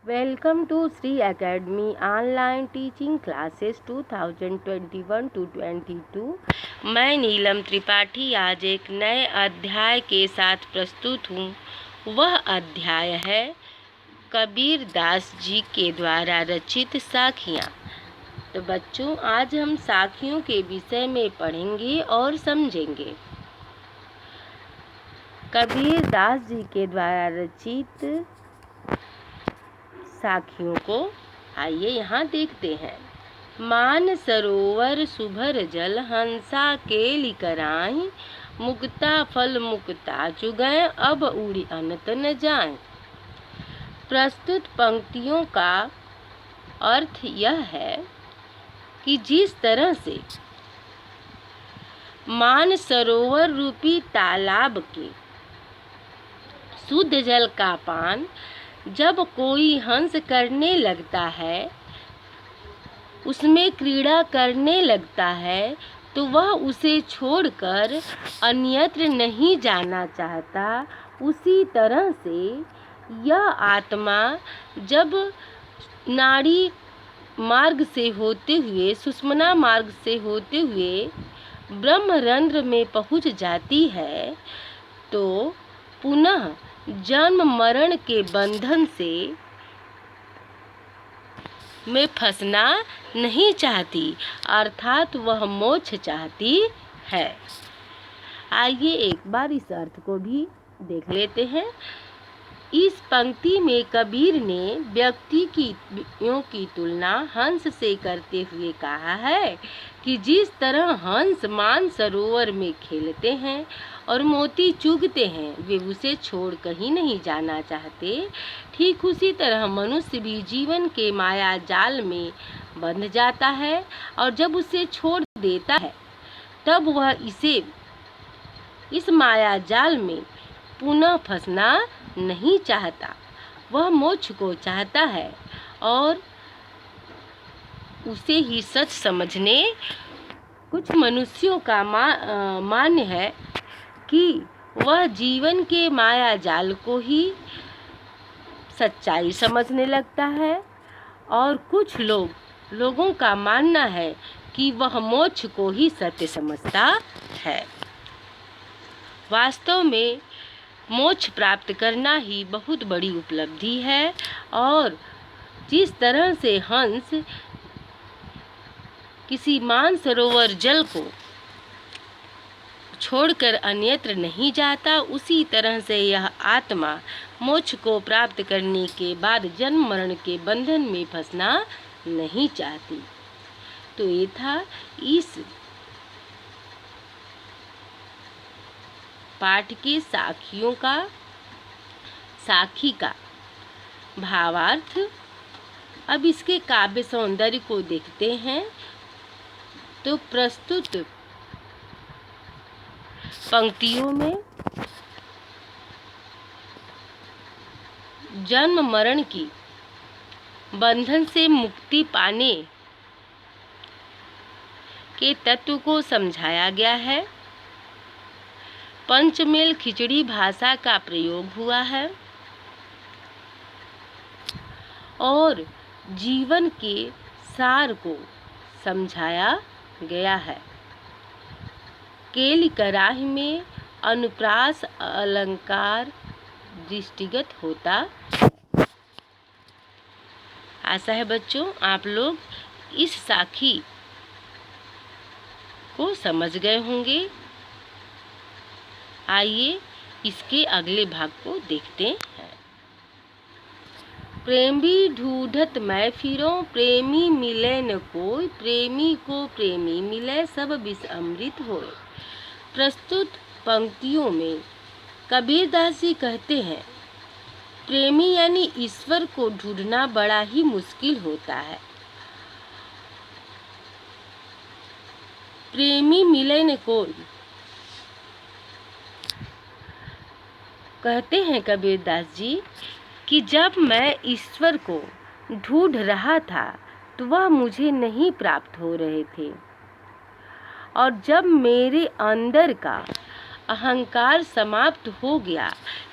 Welcome to Sri Academy Online Teaching Classes 2021-22। मैं नीलम त्रिपाठी आज एक नए अध्याय के साथ प्रस्तुत हूँ। वह अध्याय है कबीर दास जी के द्वारा रचित साखियाँ। तो बच्चों, आज हम साखियों के विषय में पढ़ेंगे और समझेंगे। कबीर दास जी के द्वारा रचित साखियों को आइए यहाँ देखते हैं। मान सरोवर सुभर जल हंसा केली कराई, मुक्ता फल मुक्ता चुगय अब उड़ी अनत न जाए। प्रस्तुत पंक्तियों का अर्थ यह है कि जिस तरह से मान सरोवर रूपी तालाब के शुद्ध जल का पान जब कोई हंस करने लगता है, उसमें क्रीड़ा करने लगता है, तो वह उसे छोड़कर अन्यत्र नहीं जाना चाहता। उसी तरह से यह आत्मा जब नाड़ी मार्ग से होते हुए, सुषुम्ना मार्ग से होते हुए ब्रह्मरंध्र में पहुँच जाती है, तो पुनः जन्म मरण के बंधन से में फंसना नहीं चाहती, अर्थात वह मोक्ष चाहती है। आइए एक बार इस अर्थ को भी देख लेते हैं। इस पंक्ति में कबीर ने व्यक्ति की तुलना हंस से करते हुए कहा है कि जिस तरह हंस मान सरोवर में खेलते हैं और मोती चुगते हैं, वे उसे छोड़ कहीं नहीं जाना चाहते। ठीक उसी तरह मनुष्य भी जीवन के माया जाल में बंध जाता है और जब उसे छोड़ देता है, तब वह इस माया जाल में पुनः फंसना नहीं चाहता। वह मोक्ष को चाहता है और उसे ही सच समझने कुछ मनुष्यों का मान्य है कि वह जीवन के माया जाल को ही सच्चाई समझने लगता है, और कुछ लोगों का मानना है कि वह मोक्ष को ही सत्य समझता है। वास्तव में मोक्ष प्राप्त करना ही बहुत बड़ी उपलब्धि है, और जिस तरह से हंस किसी मानसरोवर जल को छोड़कर अन्यत्र नहीं जाता, उसी तरह से यह आत्मा मोक्ष को प्राप्त करने के बाद जन्म मरण के बंधन में फंसना नहीं चाहती। तो ये था इस पाठ के साखी का भावार्थ। अब इसके काव्य सौंदर्य को देखते हैं। तो प्रस्तुत पंक्तियों में जन्म मरण की बंधन से मुक्ति पाने के तत्व को समझाया गया है। पंचमेल खिचड़ी भाषा का प्रयोग हुआ है और जीवन के सार को समझाया गया है। केली कराही में अनुप्रास अलंकार दृष्टिगत होता। आशा है बच्चों आप लोग इस साखी को समझ गए होंगे। आइए इसके अगले भाग को देखते हैं। प्रेमी ढूंढत मैं फिरूं, प्रेमी मिले न कोई, प्रेमी को प्रेमी मिले सब विष अमृत होए। प्रस्तुत पंक्तियों में कबीर दास जी कहते हैं, प्रेमी यानी ईश्वर को ढूंढना बड़ा ही मुश्किल होता है। प्रेमी मिले न कोई, कहते हैं कबीर दास जी कि जब मैं ईश्वर को ढूंढ रहा था तो वह मुझे नहीं प्राप्त हो रहे थे, और जब मेरे अंदर का अहंकार समाप्त हो गया,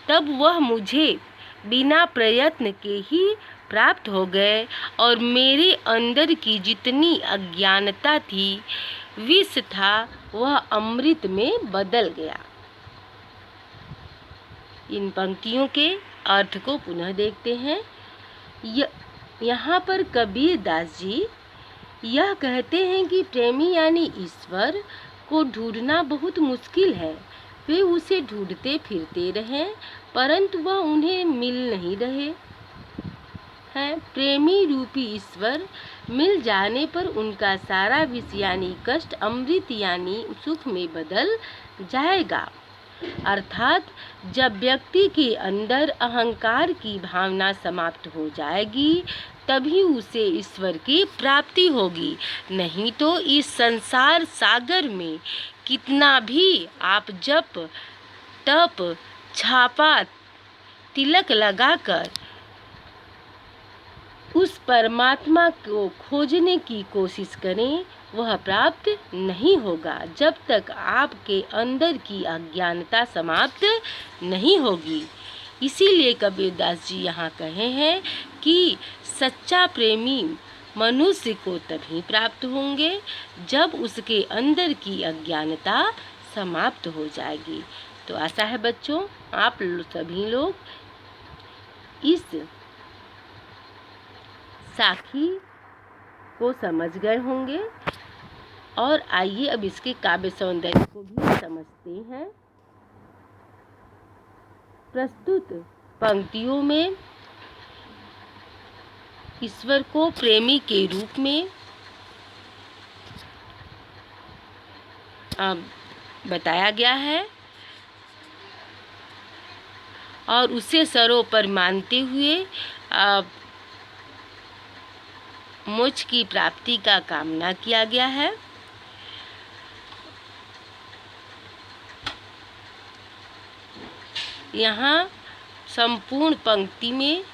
तब वह मुझे बिना प्रयत्न के ही प्राप्त हो गए और मेरे अंदर की जितनी अज्ञानता थी, विष था, वह अमृत में बदल गया। इन पंक्तियों के अर्थ को पुनः देखते हैं। यहाँ पर कबीर दास जी यह कहते हैं कि प्रेमी यानी ईश्वर को ढूंढना बहुत मुश्किल है। वे उसे ढूंढते फिरते रहे, परंतु वह उन्हें मिल नहीं रहे हैं। प्रेमी रूपी ईश्वर मिल जाने पर उनका सारा विष यानी कष्ट अमृत यानी सुख में बदल जाएगा। अर्थात जब व्यक्ति के अंदर अहंकार की भावना समाप्त हो जाएगी, तभी उसे ईश्वर की प्राप्ति होगी। नहीं तो इस संसार सागर में कितना भी आप जप तप छापा तिलक लगाकर उस परमात्मा को खोजने की कोशिश करें, वह प्राप्त नहीं होगा जब तक आपके अंदर की अज्ञानता समाप्त नहीं होगी। इसीलिए कबीरदास जी यहाँ कहे हैं कि सच्चा प्रेमी मनुष्य को तभी प्राप्त होंगे जब उसके अंदर की अज्ञानता समाप्त हो जाएगी। तो आशा है बच्चों, आप सभी लोग इस साखी को समझ गए होंगे। और आइए अब इसके काव्य सौंदर्य को भी समझते हैं। प्रस्तुत पंक्तियों में ईश्वर को प्रेमी के रूप में बताया गया है और उसे सर्वोपरि मानते हुए मोक्ष की प्राप्ति का कामना किया गया है। यहाँ संपूर्ण पंक्ति में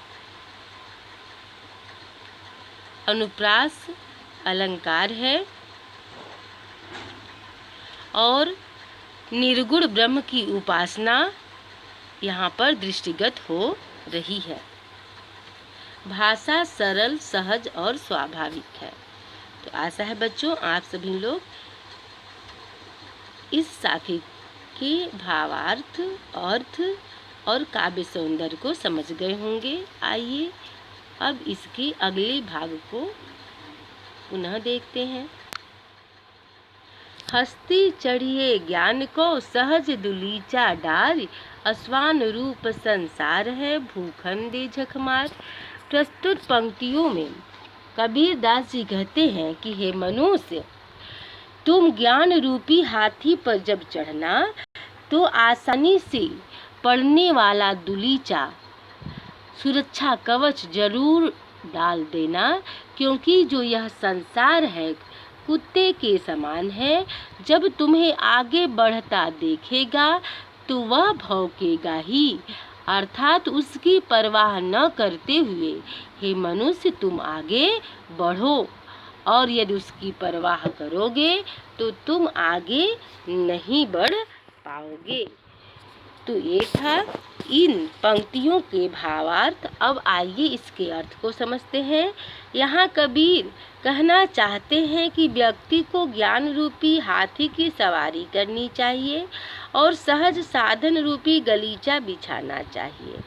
अनुप्रास अलंकार है और निर्गुण ब्रह्म की उपासना यहाँ पर दृष्टिगत हो रही है। भाषा सरल, सहज और स्वाभाविक है। तो आशा है बच्चों, आप सभी लोग इस साखी के भावार्थ, अर्थ और काव्य सौंदर्य को समझ गए होंगे। आइए अब इसके अगले भाग को पुनः देखते हैं। हस्ती चढ़िए ज्ञान को सहज दुलीचा डार, अस्वान रूप संसार है भूखन दे झकमार। प्रस्तुत पंक्तियों में कबीर दास जी कहते हैं कि हे मनुष्य, तुम ज्ञान रूपी हाथी पर जब चढ़ना तो आसानी से पड़ने वाला दुलीचा सुरक्षा कवच जरूर डाल देना, क्योंकि जो यह संसार है कुत्ते के समान है। जब तुम्हें आगे बढ़ता देखेगा तो वह भौंकेगा ही, अर्थात उसकी परवाह न करते हुए हे मनुष्य तुम आगे बढ़ो, और यदि उसकी परवाह करोगे तो तुम आगे नहीं बढ़ पाओगे। तो ये था इन पंक्तियों के भावार्थ। अब आइए इसके अर्थ को समझते हैं। यहाँ कबीर कहना चाहते हैं कि व्यक्ति को ज्ञान रूपी हाथी की सवारी करनी चाहिए और सहज साधन रूपी गलीचा बिछाना चाहिए।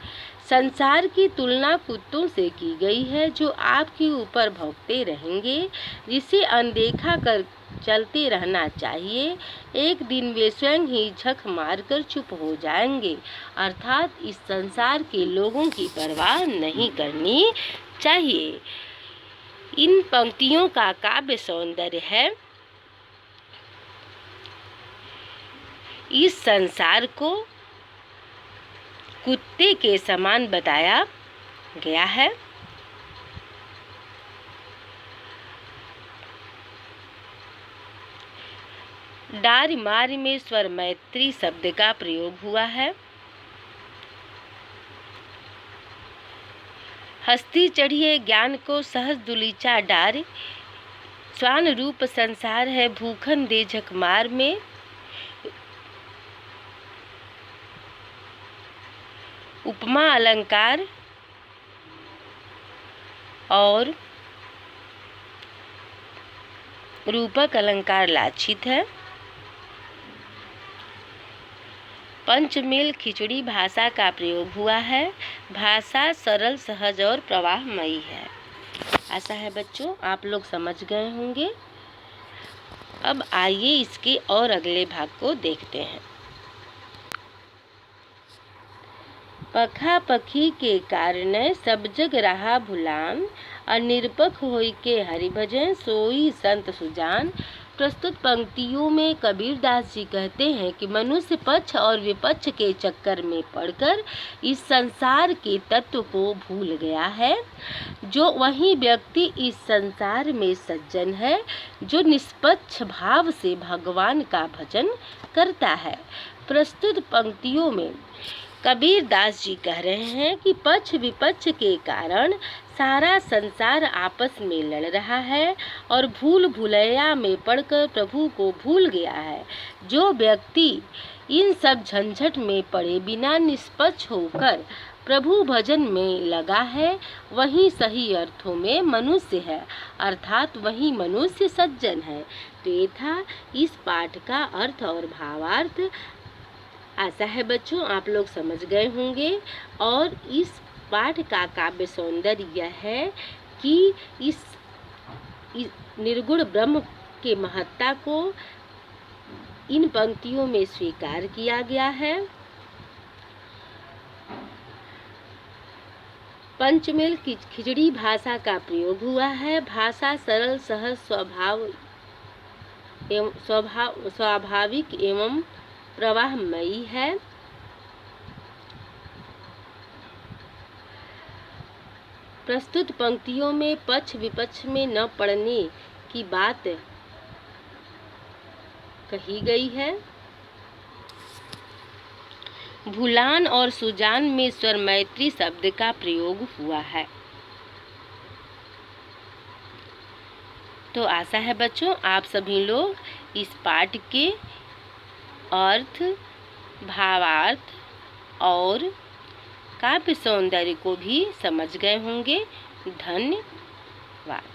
संसार की तुलना कुत्तों से की गई है जो आपके ऊपर भौंकते रहेंगे, जिसे अनदेखा कर चलते रहना चाहिए। एक दिन वे स्वयं ही झक मारकर चुप हो जाएंगे, अर्थात इस संसार के लोगों की परवाह नहीं करनी चाहिए। इन पंक्तियों का काव्य सौंदर्य है, इस संसार को कुत्ते के समान बताया गया है। डार मार्य में स्वर मैत्री शब्द का प्रयोग हुआ है। हस्ती चढ़िए ज्ञान को सहज दुलीचा डार, स्वान रूप संसार है भूखन दे झकमार में उपमा अलंकार और रूपक अलंकार लाछित है। पंचमेल खिचड़ी भाषा का प्रयोग हुआ है। भाषा सरल, सहज और प्रवाहमयी है। आशा है बच्चों आप लोग समझ गए होंगे। अब आइए इसके और अगले भाग को देखते हैं। पखा पखी के कारण सब जग रहा भुलान, अनिरपख होई के हरि भजन सोई संत सुजान। प्रस्तुत पंक्तियों में कबीरदास जी कहते हैं कि मनुष्य पक्ष और विपक्ष के चक्कर में पड़कर इस संसार के तत्व को भूल गया है। जो वही व्यक्ति इस संसार में सज्जन है, जो निष्पक्ष भाव से भगवान का भजन करता है। प्रस्तुत पंक्तियों में कबीरदास जी कह रहे हैं कि पक्ष विपक्ष के कारण सारा संसार आपस में लड़ रहा है और भूल भुलैया में पड़कर प्रभु को भूल गया है। जो व्यक्ति इन सब झंझट में पड़े बिना निष्पक्ष होकर प्रभु भजन में लगा है, वही सही अर्थों में मनुष्य है, अर्थात वही मनुष्य सज्जन है। तो ये था इस पाठ का अर्थ और भावार्थ। आशा है बच्चों आप लोग समझ गए होंगे। और इस पाठ का काव्य सौंदर्य यह है कि इस निर्गुण ब्रह्म के महत्ता को इन पंक्तियों में स्वीकार किया गया है। पंचमेल खिचड़ी भाषा का प्रयोग हुआ है। भाषा सरल, सहज, स्वाभाविक एवं प्रवाहमयी है। प्रस्तुत पंक्तियों में पक्ष विपक्ष में न पड़ने की बात कही गई है। भूलान और सुजान में स्वर मैत्री शब्द का प्रयोग हुआ है। तो आशा है बच्चों आप सभी लोग इस पाठ के अर्थ, भावार्थ और काव्य सौंदर्य को भी समझ गए होंगे। धन्यवाद।